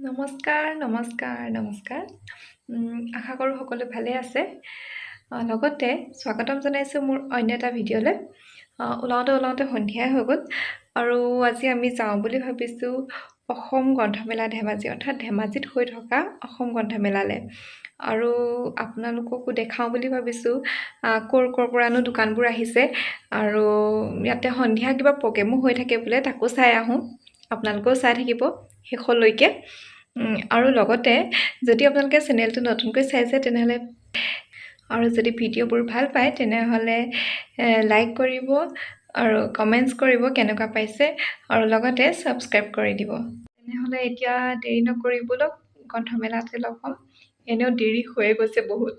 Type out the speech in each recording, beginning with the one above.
নমস্কাৰ আশা কৰোঁ সকলো ভালে আছে লগতে স্বাগতম জনাইছোঁ মোৰ অন্য এটা ভিডিঅ'লৈ ওলাওঁতে সন্ধিয়াই হৈ গ'ল আৰু আজি আমি যাওঁ বুলি ভাবিছোঁ অসম গ্ৰন্থমেলা ধেমাজি অৰ্থাৎ ধেমাজিত হৈ থকা অসম গ্ৰন্থমেলালৈ আৰু আপোনালোককো দেখাওঁ বুলি ভাবিছোঁ ক'ৰ পৰানো দোকানবোৰ আহিছে আৰু ইয়াতে সন্ধিয়া কিবা প্ৰগ্ৰেমো হৈ থাকে বোলে তাকো চাই আহোঁ আপোনালোকেও চাই থাকিব শেষলৈকে আৰু লগতে যদি আপোনালোকে চেনেলটো নতুনকৈ চাইছে তেনেহ'লে আৰু যদি ভিডিঅ'বোৰ ভাল পায় তেনেহ'লে লাইক কৰিব আৰু কমেণ্টছ কৰিব কেনেকুৱা পাইছে আৰু লগতে ছাবস্ক্ৰাইব কৰি দিব তেনেহ'লে এতিয়া দেৰি নকৰি ব'লক গ্ৰন্থমেলাতে লগ হ'ম এনেও দেৰি হৈয়ে গৈছে বহুত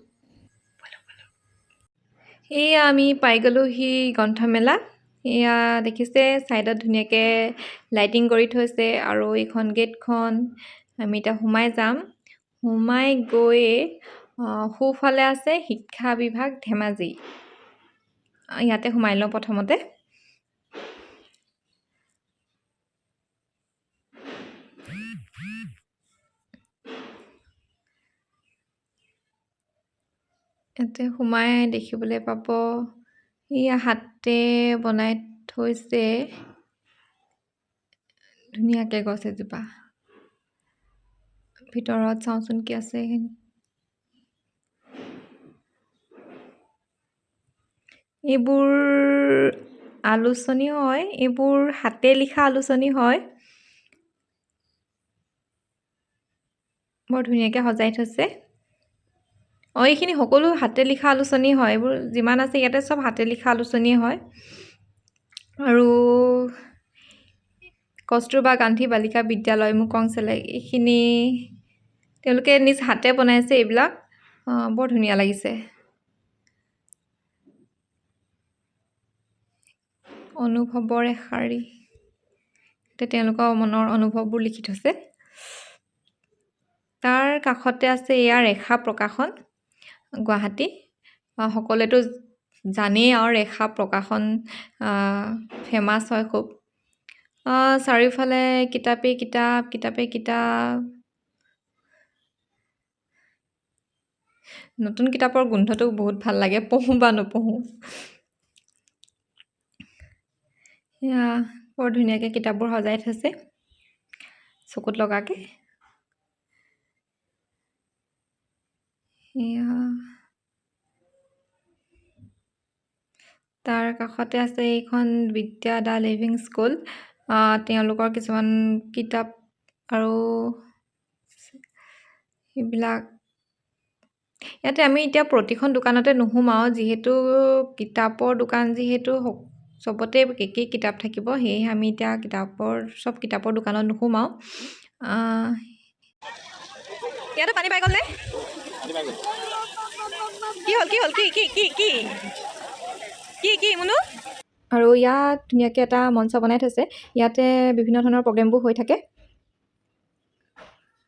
এয়া আমি পাই গ'লোহি গ্ৰন্থমেলা এয়া দেখিছে ছাইডত ধুনীয়াকৈ লাইটিং কৰি থৈছে আৰু এইখন গেটখন আমি এতিয়া সোমাই যাম সোমাই গৈ সোঁফালে আছে শিক্ষা বিভাগ ধেমাজি ইয়াতে সোমাই লওঁ প্ৰথমতে ইয়াতে সোমাই দেখিবলৈ পাব এয়া হাতে বনাই থৈছে ধুনীয়াকৈ গছ এজোপা ভিতৰত চাওঁচোন কি আছে এইবোৰ আলোচনী হয় এইবোৰ হাতে লিখা আলোচনী হয় বৰ ধুনীয়াকৈ সজাই থৈছে এইখিনি সকলো হাতে লিখা আলোচনী হয় এইবোৰ যিমান আছে ইয়াতে চব হাতে লিখা আলোচনী হয় আৰু কস্তুৰবা গান্ধী বালিকা বিদ্যালয় মুকংচেলাই এইখিনি তেওঁলোকে নিজ হাতে বনাইছে এইবিলাক বৰ ধুনীয়া লাগিছে অনুভৱৰ এশাৰী তেওঁলোকৰ মনৰ অনুভৱবোৰ লিখি থৈছে তাৰ কাষতে আছে এয়া ৰেখা প্ৰকাশন গুৱাহাটী সকলোৱেতো জানেই আৰু ৰেখা প্ৰকাশন ফেমাছ হয় খুব চাৰিওফালে কিতাপেই কিতাপ নতুন কিতাপৰ গোন্ধটো বহুত ভাল লাগে পঢ়োঁ বা নপঢ়োঁ এয়া বৰ ধুনীয়াকৈ কিতাপবোৰ সজাই থৈছে চকুত লগাকৈ এয়া তাৰ কাষতে আছে এইখন বিদ্যা দা লিভিং স্কুল তেওঁলোকৰ কিছুমান কিতাপ আৰু সেইবিলাক ইয়াতে আমি এতিয়া প্ৰতিখন দোকানতে নোসোমাওঁ যিহেতু কিতাপৰ দোকান যিহেতু চবতে একেই কিতাপ থাকিব সেয়েহে আমি এতিয়া চব কিতাপৰ দোকানত নোসোমাওঁ ইয়াতে পানী পাই গ'ল নে কি হ'ল কি মুনু আৰু ইয়াত ধুনীয়াকৈ এটা মঞ্চ বনাই থৈছে ইয়াতে বিভিন্ন ধৰণৰ প্ৰগ্ৰেমবোৰ হৈ থাকে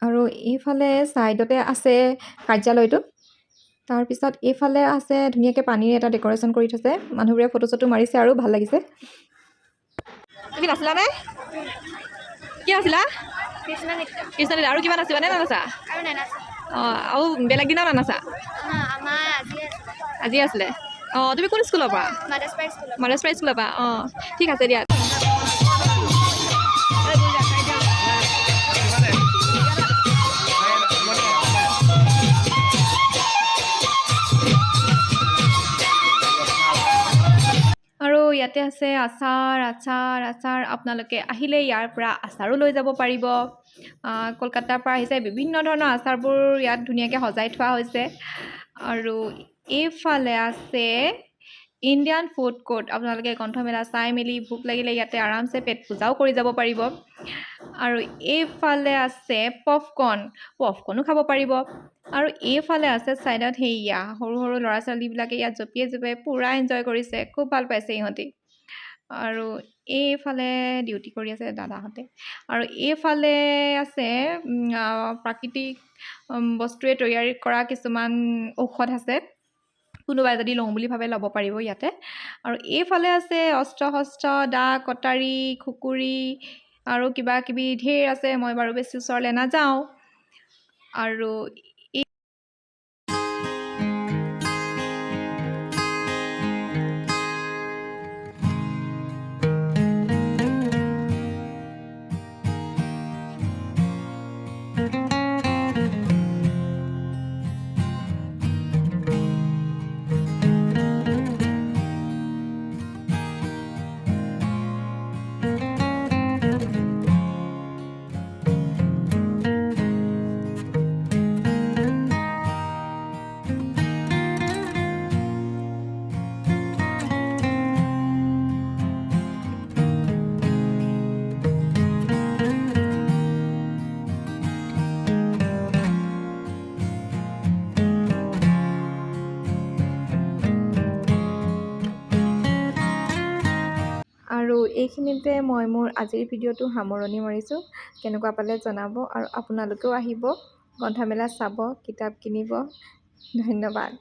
আৰু এইফালে ছাইডতে আছে কাৰ্যালয়টো তাৰপিছত এইফালে আছে ধুনীয়াকৈ পানীৰ এটা ডেক'ৰেশ্যন কৰি থৈছে মানুহবোৰে ফটো চটো মাৰিছে আৰু ভাল লাগিছে তুমি নাছিলানে কি আছিলা কৃষ্ণ আৰু কিবা নাচিবা নে নানাচা আৰু বেলেগ দিনাও নানাচা আজি আছিলে তুমি কোন স্কুলৰ পৰা মাদাৰ্ছ প্ৰাইজ স্কুলৰ পৰা ঠিক আছে দিয়া আৰু ইয়াতে আছে আচাৰ আপোনালোকে আহিলে ইয়াৰ পৰা আচাৰো লৈ যাব পাৰিব কলকাতাৰ পৰা আহিছে বিভিন্ন ধৰণৰ আচাৰবোৰ ইয়াত ধুনীয়াকৈ সজাই থোৱা হৈছে আৰু এইফালে আছে ইণ্ডিয়ান ফুড কোৰ্ট আপোনালোকে গ্ৰন্থমেলা চাই মেলি ভোক লাগিলে ইয়াতে আৰামছে পেট পূজাও কৰি যাব পাৰিব আৰু এইফালে আছে পপকৰ্ণো খাব পাৰিব আৰু এইফালে আছে ছাইডত সেয়া সৰু ল'ৰা ছোৱালীবিলাকে ইয়াত জঁপিয়াই পূৰা এনজয় কৰিছে খুব ভাল পাইছে ইহঁতি আৰু এইফালে ডিউটি কৰি আছে দাদাহঁতে আৰু এইফালে আছে প্ৰাকৃতিক বস্তুৰে তৈয়াৰী কৰা কিছুমান ঔষধ আছে কোনোবাই যদি লওঁ বুলি ভাবে ল'ব পাৰিব ইয়াতে আৰু এইফালে আছে অস্ত্ৰ শস্ত্ৰ দা কটাৰী খুকুৰি আৰু কিবা কিবি ঢেৰ আছে, মই বাৰু বেছি ওচৰলৈ নাযাওঁ। আৰু এইখিনিতে মই মোৰ আজিৰ ভিডিঅ'টো সামৰণি মাৰিছোঁ। কেনেকুৱা পালে জনাব, আৰু আপোনালোকেও আহিব, গ্ৰন্থমেলা চাব, কিতাপ কিনিব। ধন্যবাদ।